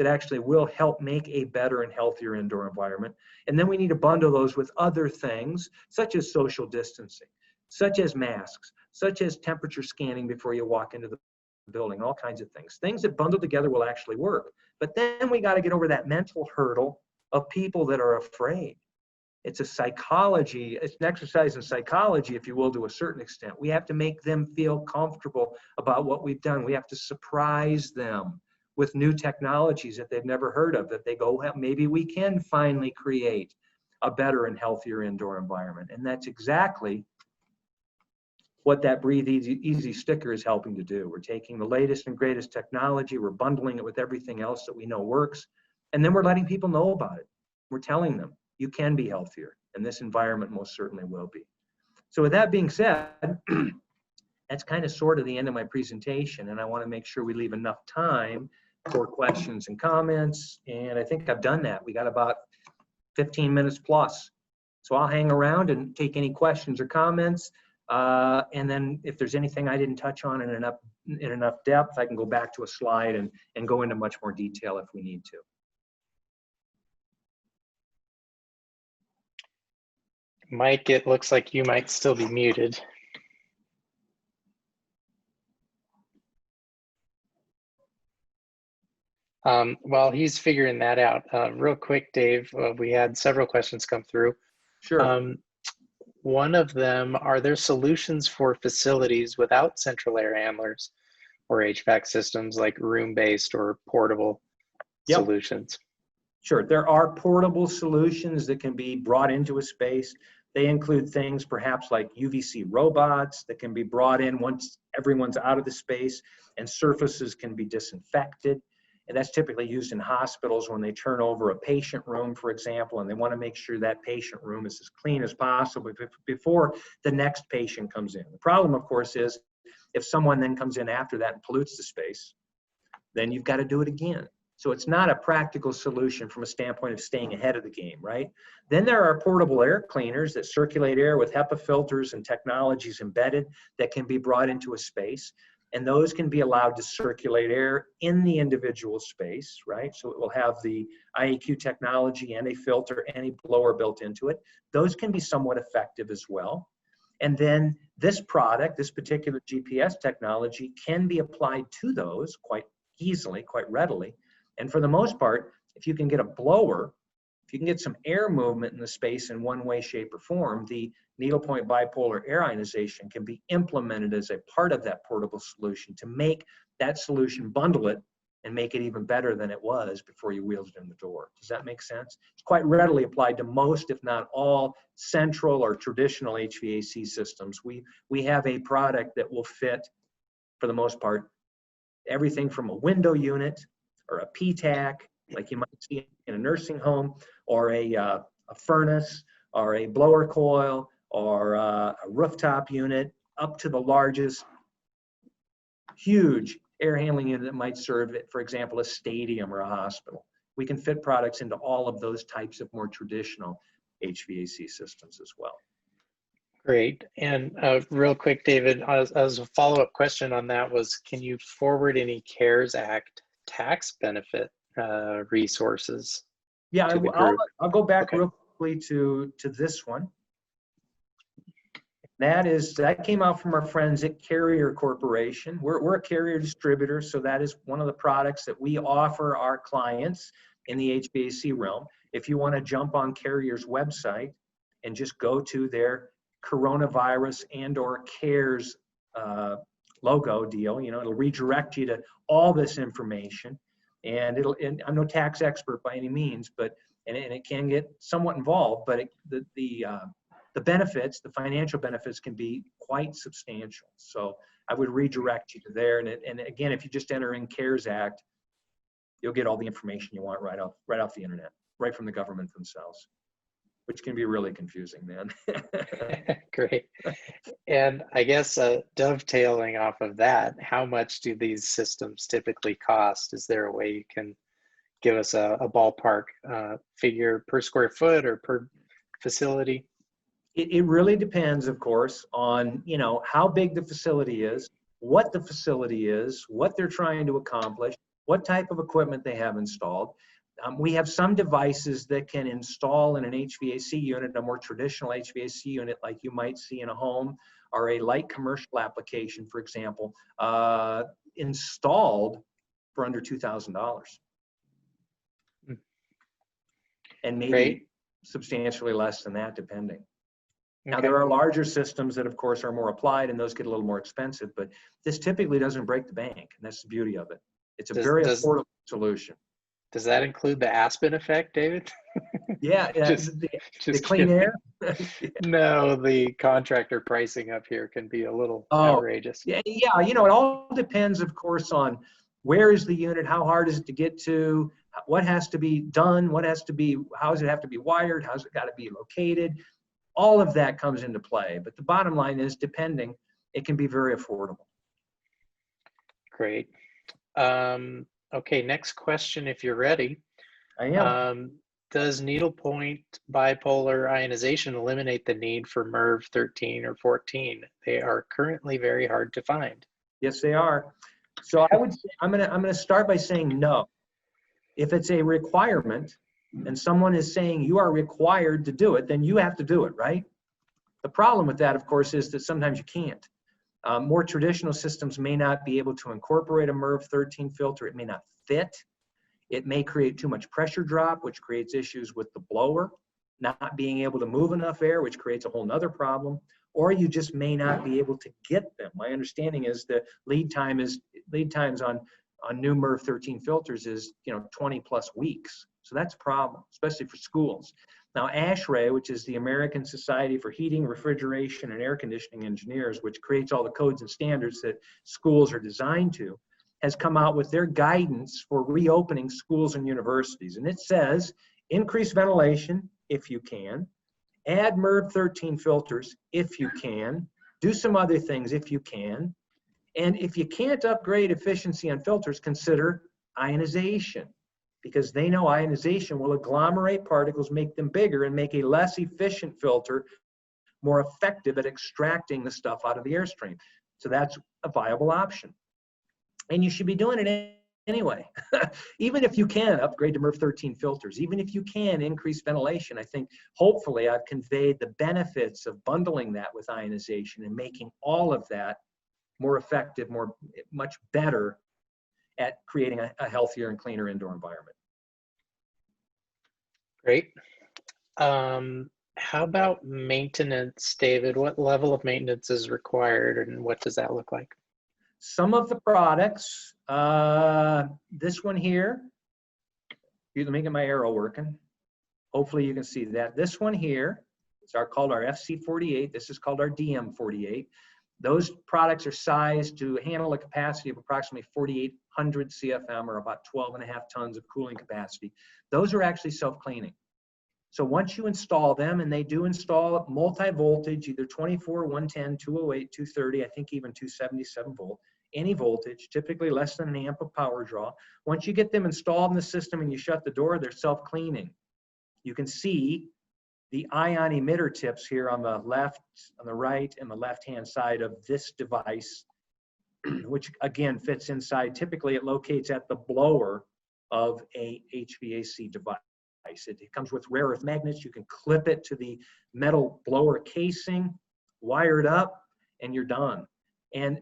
S2: that actually will help make a better and healthier indoor environment. And then we need to bundle those with other things, such as social distancing, such as masks, such as temperature scanning before you walk into the building, all kinds of things. Things that bundled together will actually work. But then we got to get over that mental hurdle of people that are afraid. It's a psychology, it's an exercise in psychology, if you will, to a certain extent. We have to make them feel comfortable about what we've done. We have to surprise them with new technologies that they've never heard of, that they go, well, maybe we can finally create a better and healthier indoor environment. And that's exactly what that Breathe Easy sticker is helping to do. We're taking the latest and greatest technology, we're bundling it with everything else that we know works, and then we're letting people know about it. We're telling them, you can be healthier, and this environment most certainly will be. So with that being said, that's kind of sort of the end of my presentation, and I want to make sure we leave enough time for questions and comments, and I think I've done that. We got about 15 minutes plus. So I'll hang around and take any questions or comments, and then if there's anything I didn't touch on in enough depth, I can go back to a slide and go into much more detail if we need to.
S3: Mike, it looks like you might still be muted. While he's figuring that out, real quick, Dave, we had several questions come through.
S2: Sure.
S3: One of them, are there solutions for facilities without central air handlers or HVAC systems, like room-based or portable solutions?
S2: Sure, there are portable solutions that can be brought into a space. They include things perhaps like UVC robots that can be brought in once everyone's out of the space, and surfaces can be disinfected. And that's typically used in hospitals when they turn over a patient room, for example, and they want to make sure that patient room is as clean as possible before the next patient comes in. The problem, of course, is if someone then comes in after that and pollutes the space, then you've got to do it again. So it's not a practical solution from a standpoint of staying ahead of the game, right? Then there are portable air cleaners that circulate air with HEPA filters and technologies embedded that can be brought into a space. And those can be allowed to circulate air in the individual space, right? So it will have the IAQ technology and a filter and a blower built into it. Those can be somewhat effective as well. And then this product, this particular GPS technology, can be applied to those quite easily, quite readily. And for the most part, if you can get a blower, if you can get some air movement in the space in one way, shape, or form, the needlepoint bipolar air ionization can be implemented as a part of that portable solution to make that solution, bundle it, and make it even better than it was before you wheeled it in the door. Does that make sense? It's quite readily applied to most, if not all, central or traditional HVAC systems. We have a product that will fit, for the most part, everything from a window unit or a PTAC, like you might see in a nursing home, or a furnace, or a blower coil, or a rooftop unit, up to the largest, huge air handling unit that might serve, for example, a stadium or a hospital. We can fit products into all of those types of more traditional HVAC systems as well.
S3: Great. And real quick, David, as a follow-up question on that was, can you forward any CARES Act tax benefit resources?
S2: Yeah, I'll go back real quickly to this one. That came out from our friends at Carrier Corporation. We're a carrier distributor, so that is one of the products that we offer our clients in the HVAC realm. If you want to jump on Carrier's website and just go to their coronavirus and/or CARES logo deal, it'll redirect you to all this information. And I'm no tax expert by any means, but it can get somewhat involved, but the benefits, the financial benefits, can be quite substantial. So I would redirect you to there. And again, if you just enter in CARES Act, you'll get all the information you want right off the internet, right from the government themselves, which can be really confusing, man.
S3: Great. And I guess dovetailing off of that, how much do these systems typically cost? Is there a way you can give us a ballpark figure per square foot or per facility?
S2: It really depends, of course, on how big the facility is, what the facility is, what they're trying to accomplish, what type of equipment they have installed. We have some devices that can install in an HVAC unit, a more traditional HVAC unit like you might see in a home, or a light commercial application, for example, installed for under $2,000. And maybe
S3: Great.
S2: substantially less than that, depending. Now,
S3: Okay.
S2: there are larger systems that, of course, are more applied, and those get a little more expensive, but this typically doesn't break the bank, and that's the beauty of it. It's a very affordable solution.
S3: Does that include the Aspen effect, David?
S2: Yeah,
S3: Just
S2: the clean
S3: kidding.
S2: air.
S3: No, the contractor pricing up here can be a little
S2: Oh,
S3: outrageous.
S2: Yeah, it all depends, of course, on where is the unit, how hard is it to get to, what has to be done, how does it have to be wired, how's it got to be located. All of that comes into play. But the bottom line is, depending, it can be very affordable.
S3: Great. Okay, next question, if you're ready.
S2: I am.
S3: Does needlepoint bipolar ionization eliminate the need for MERV 13 or 14? They are currently very hard to find.
S2: Yes, they are. So I would say, I'm gonna start by saying no. If it's a requirement and someone is saying you are required to do it, then you have to do it, right? The problem with that, of course, is that sometimes you can't. More traditional systems may not be able to incorporate a MERV 13 filter. It may not fit. It may create too much pressure drop, which creates issues with the blower, not being able to move enough air, which creates a whole nother problem, or you just may not be able to get them. My understanding is the lead times on new MERV 13 filters is 20 plus weeks. So that's a problem, especially for schools. Now, ASHRAE, which is the American Society for Heating, Refrigeration, and Air Conditioning Engineers, which creates all the codes and standards that schools are designed to, has come out with their guidance for reopening schools and universities. And it says, increase ventilation if you can, add MERV 13 filters if you can, do some other things if you can, and if you can't upgrade efficiency on filters, consider ionization, because they know ionization will agglomerate particles, make them bigger, and make a less efficient filter more effective at extracting the stuff out of the airstream. So that's a viable option. And you should be doing it anyway. Even if you can upgrade to MERV 13 filters, even if you can increase ventilation, I think hopefully I've conveyed the benefits of bundling that with ionization and making all of that more effective, much better at creating a healthier and cleaner indoor environment.
S3: Great. How about maintenance, David? What level of maintenance is required and what does that look like?
S2: Some of the products, this one here, let me get my arrow working. Hopefully you can see that. This one here is called our FC48. This is called our DM48. Those products are sized to handle a capacity of approximately 4,800 CFM, or about 12.5 tons of cooling capacity. Those are actually self-cleaning. So once you install them, and they do install multi-voltage, either 24, 110, 208, 230, I think even 277 volt, any voltage, typically less than an amp of power draw. Once you get them installed in the system and you shut the door, they're self-cleaning. You can see the ion emitter tips here on the left, on the right, and the left-hand side of this device, which again fits inside. Typically, it locates at the blower of a HVAC device. It comes with rare earth magnets. You can clip it to the metal blower casing, wire it up, and you're done. And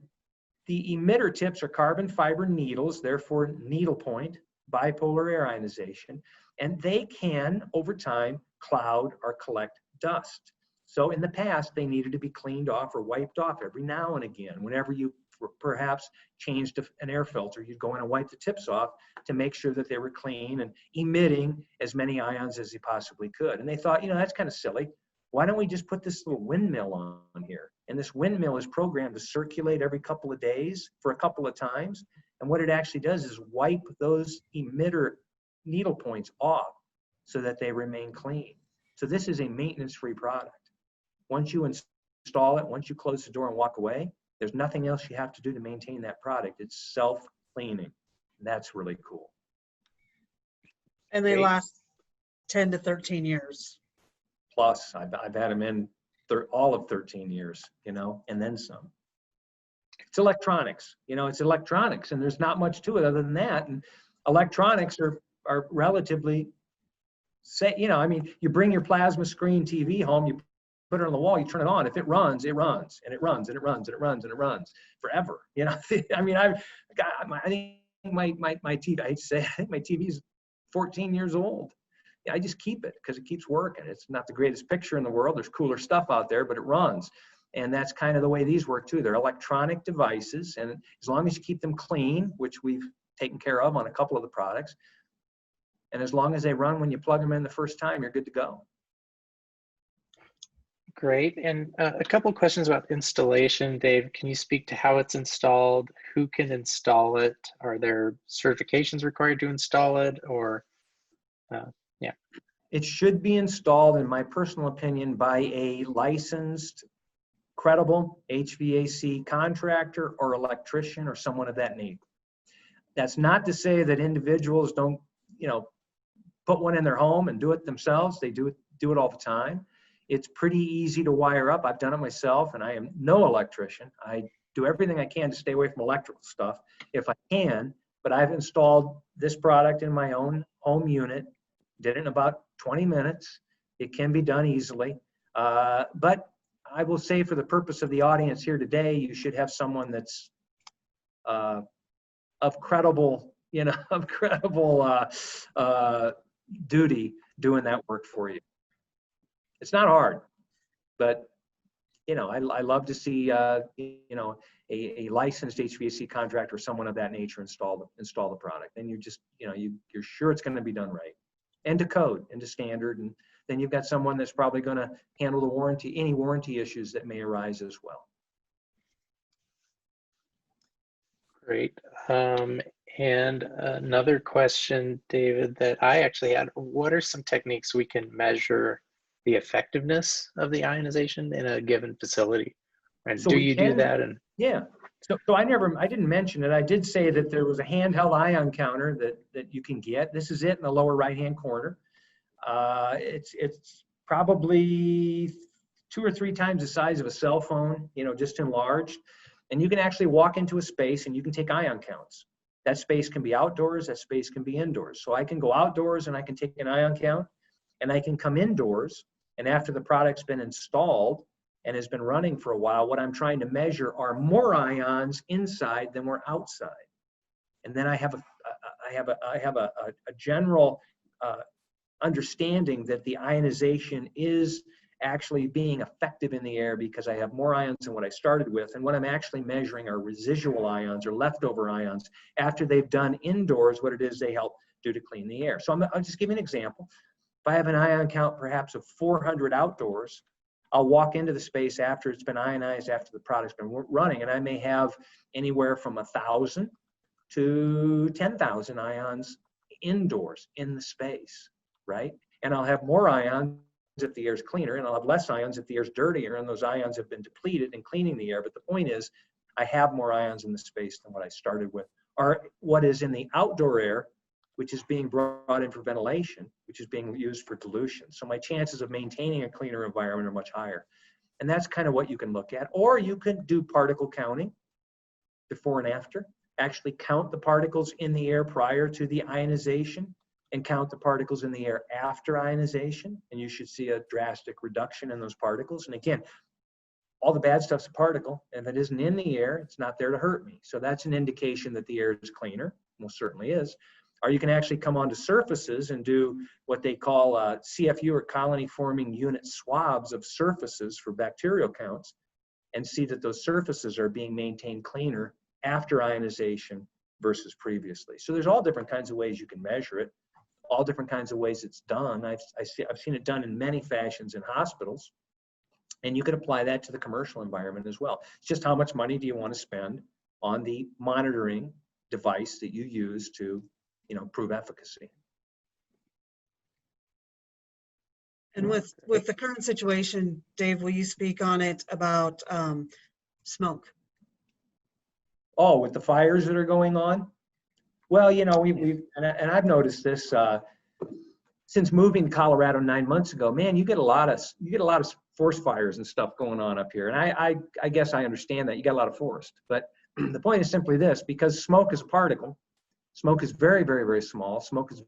S2: the emitter tips are carbon fiber needles, therefore needlepoint bipolar air ionization, and they can, over time, cloud or collect dust. So in the past, they needed to be cleaned off or wiped off every now and again. Whenever you perhaps changed an air filter, you'd go in and wipe the tips off to make sure that they were clean and emitting as many ions as you possibly could. And they thought, that's kind of silly. Why don't we just put this little windmill on here? And this windmill is programmed to circulate every couple of days for a couple of times. And what it actually does is wipe those emitter needle points off so that they remain clean. So this is a maintenance-free product. Once you install it, once you close the door and walk away, there's nothing else you have to do to maintain that product. It's self-cleaning. That's really cool.
S4: And they last 10 to 13 years.
S2: Plus, I've had them in all of 13 years, and then some. It's electronics, it's electronics, and there's not much to it other than that. And electronics are relatively, I mean, you bring your plasma screen TV home, you put it on the wall, you turn it on. If it runs, it runs, and it runs, and it runs, and it runs, and it runs forever. I mean, I think my TV, I hate to say it, I think my TV is 14 years old. I just keep it because it keeps working. It's not the greatest picture in the world. There's cooler stuff out there, but it runs. And that's kind of the way these work too. They're electronic devices, and as long as you keep them clean, which we've taken care of on a couple of the products, and as long as they run when you plug them in the first time, you're good to go.
S3: Great. And a couple of questions about installation. Dave, can you speak to how it's installed? Who can install it? Are there certifications required to install it? Or, yeah.
S2: It should be installed, in my personal opinion, by a licensed, credible HVAC contractor or electrician or someone of that nature. That's not to say that individuals don't, put one in their home and do it themselves. They do it all the time. It's pretty easy to wire up. I've done it myself, and I am no electrician. I do everything I can to stay away from electrical stuff if I can, but I've installed this product in my own home unit, did it in about 20 minutes. It can be done easily, but I will say, for the purpose of the audience here today, you should have someone that's of credible, duty doing that work for you. It's not hard, but I love to see a licensed HVAC contractor or someone of that nature install the product. And you're sure it's going to be done right, and to code and to standard, and then you've got someone that's probably going to handle any warranty issues that may arise as well.
S3: Great. And another question, David, that I actually had: what are some techniques we can measure the effectiveness of the ionization in a given facility? And
S2: So
S3: do
S2: we
S3: you
S2: can-
S3: do that? And
S2: Yeah. So I didn't mention it. I did say that there was a handheld ion counter that you can get. This is it in the lower right-hand corner. It's probably 2 or 3 times the size of a cell phone, just enlarged. And you can actually walk into a space and you can take ion counts. That space can be outdoors, that space can be indoors. So I can go outdoors and I can take an ion count, and I can come indoors, and after the product's been installed and has been running for a while, what I'm trying to measure are more ions inside than were outside. And then I have a general understanding that the ionization is actually being effective in the air because I have more ions than what I started with. And what I'm actually measuring are residual ions or leftover ions after they've done indoors what it is they help do to clean the air. So I'll just give you an example. If I have an ion count perhaps of 400 outdoors, I'll walk into the space after it's been ionized, after the product's been running, and I may have anywhere from 1,000 to 10,000 ions indoors in the space, right? And I'll have more ions if the air's cleaner, and I'll have less ions if the air's dirtier, and those ions have been depleted in cleaning the air. But the point is, I have more ions in the space than what I started with, or what is in the outdoor air, which is being brought in for ventilation, which is being used for dilution. So my chances of maintaining a cleaner environment are much higher. And that's kind of what you can look at. Or you can do particle counting before and after, actually count the particles in the air prior to the ionization and count the particles in the air after ionization, and you should see a drastic reduction in those particles. And again, all the bad stuff's a particle, and if it isn't in the air, it's not there to hurt me. So that's an indication that the air is cleaner, most certainly is. Or you can actually come onto surfaces and do what they call CFU, or colony forming unit swabs of surfaces for bacterial counts, and see that those surfaces are being maintained cleaner after ionization versus previously. So there's all different kinds of ways you can measure it, all different kinds of ways it's done. I've seen it done in many fashions in hospitals, and you can apply that to the commercial environment as well. It's just how much money do you want to spend on the monitoring device that you use to, prove efficacy.
S4: And with the current situation, Dave, will you speak on it about smoke?
S2: Oh, with the fires that are going on? Well, and I've noticed this since moving to Colorado 9 months ago. Man, you get a lot of forest fires and stuff going on up here. And I guess I understand that. You got a lot of forest. But the point is simply this, because smoke is a particle, smoke is very, very, very small. Smoke is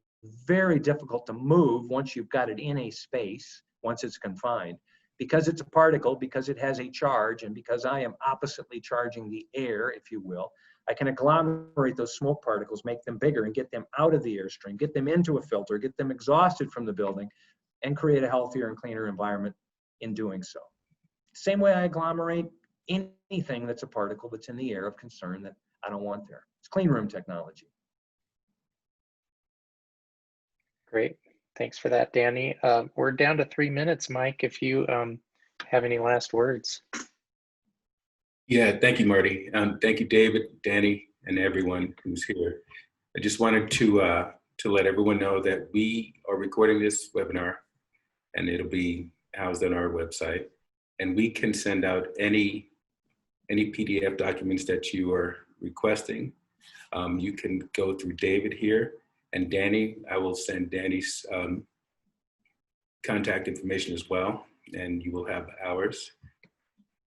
S2: very difficult to move once you've got it in a space, once it's confined. Because it's a particle, because it has a charge, and because I am oppositely charging the air, if you will, I can agglomerate those smoke particles, make them bigger, and get them out of the airstream, get them into a filter, get them exhausted from the building, and create a healthier and cleaner environment in doing so. Same way I agglomerate anything that's a particle that's in the air of concern that I don't want there. It's clean room technology.
S3: Great. Thanks for that, Dani. We're down to 3 minutes, Mike, if you have any last words.
S1: Yeah, thank you, Marty. Thank you, David, Dani, and everyone who's here. I just wanted to let everyone know that we are recording this webinar, and it'll be housed on our website. And we can send out any PDF documents that you are requesting. You can go through David here, and Dani. I will send Dani's contact information as well, and you will have ours.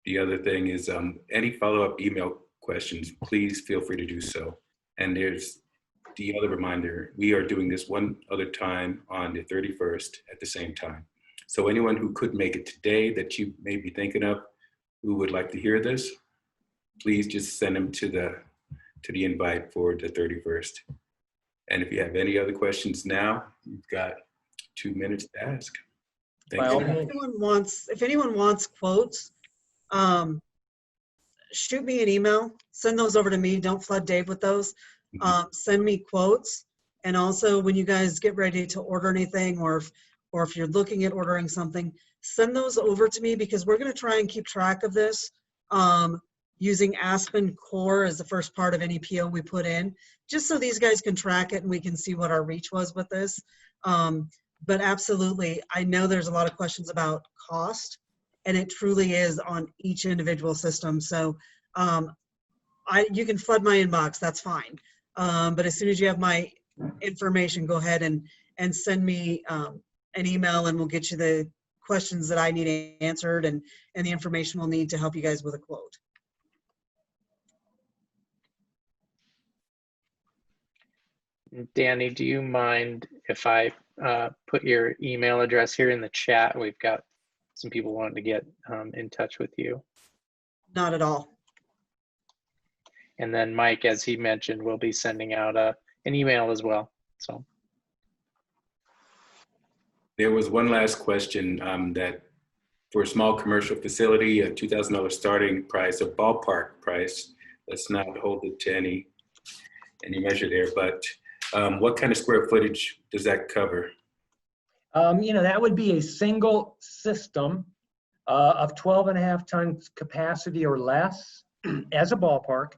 S1: The other thing is any follow-up email questions, please feel free to do so. And there's the other reminder, we are doing this one other time on the 31st at the same time. So anyone who could make it today that you may be thinking of, who would like to hear this, please just send them to the invite for the 31st. And if you have any other questions now, you've got 2 minutes to ask. Thank you.
S4: If anyone wants quotes, shoot me an email, send those over to me. Don't flood Dave with those. Send me quotes. And also when you guys get ready to order anything, or if you're looking at ordering something, send those over to me, because we're going to try and keep track of this using Aspen Core as the first part of any PO we put in, just so these guys can track it and we can see what our reach was with this. But absolutely, I know there's a lot of questions about cost, and it truly is on each individual system. So you can flood my inbox, that's fine. But as soon as you have my information, go ahead and send me an email, and we'll get you the questions that I need answered and the information we'll need to help you guys with a quote.
S3: Dani, do you mind if I put your email address here in the chat? We've got some people wanting to get in touch with you.
S4: Not at all.
S3: And then Mike, as he mentioned, will be sending out an email as well. So
S1: there was one last question that for a small commercial facility, a $2,000 starting price, a ballpark price. Let's not hold it to any measure there, but what kind of square footage does that cover?
S2: That would be a single system of 12.5 tons capacity or less as a ballpark.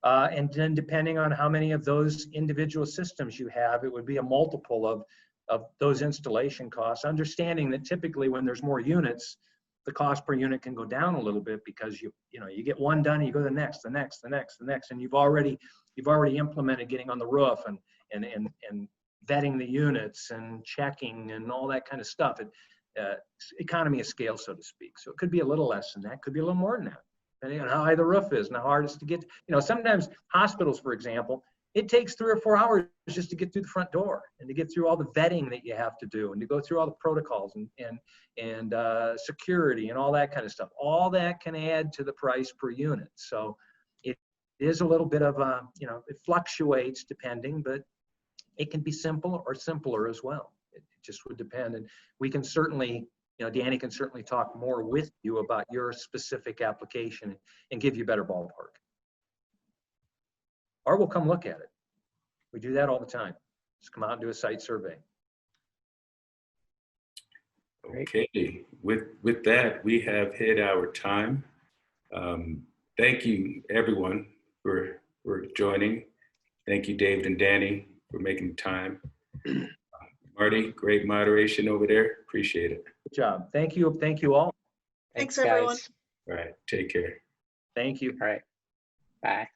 S2: And then depending on how many of those individual systems you have, it would be a multiple of those installation costs. Understanding that typically when there's more units, the cost per unit can go down a little bit, because you get one done and you go to the next, and you've already implemented getting on the roof and vetting the units and checking and all that kind of stuff. Economy of scale, so to speak. So it could be a little less than that, could be a little more than that, depending on how high the roof is and how hard it is to get. Sometimes hospitals, for example, it takes 3 or 4 hours just to get through the front door and to get through all the vetting that you have to do and to go through all the protocols and security and all that kind of stuff. All that can add to the price per unit. So it is a little bit of it fluctuates depending, but it can be simple or simpler as well. It just would depend. And we can certainly, Dani can certainly talk more with you about your specific application and give you a better ballpark. Or we'll come look at it. We do that all the time. Just come out and do a site survey.
S1: Okay, with that, we have hit our time. Thank you, everyone, for joining. Thank you, David and Dani, for making time. Marty, great moderation over there. Appreciate it.
S2: Good job. Thank you. Thank you all.
S4: Thanks everyone.
S3: Guys.
S1: All right, take care.
S2: Thank you.
S3: All right. Bye.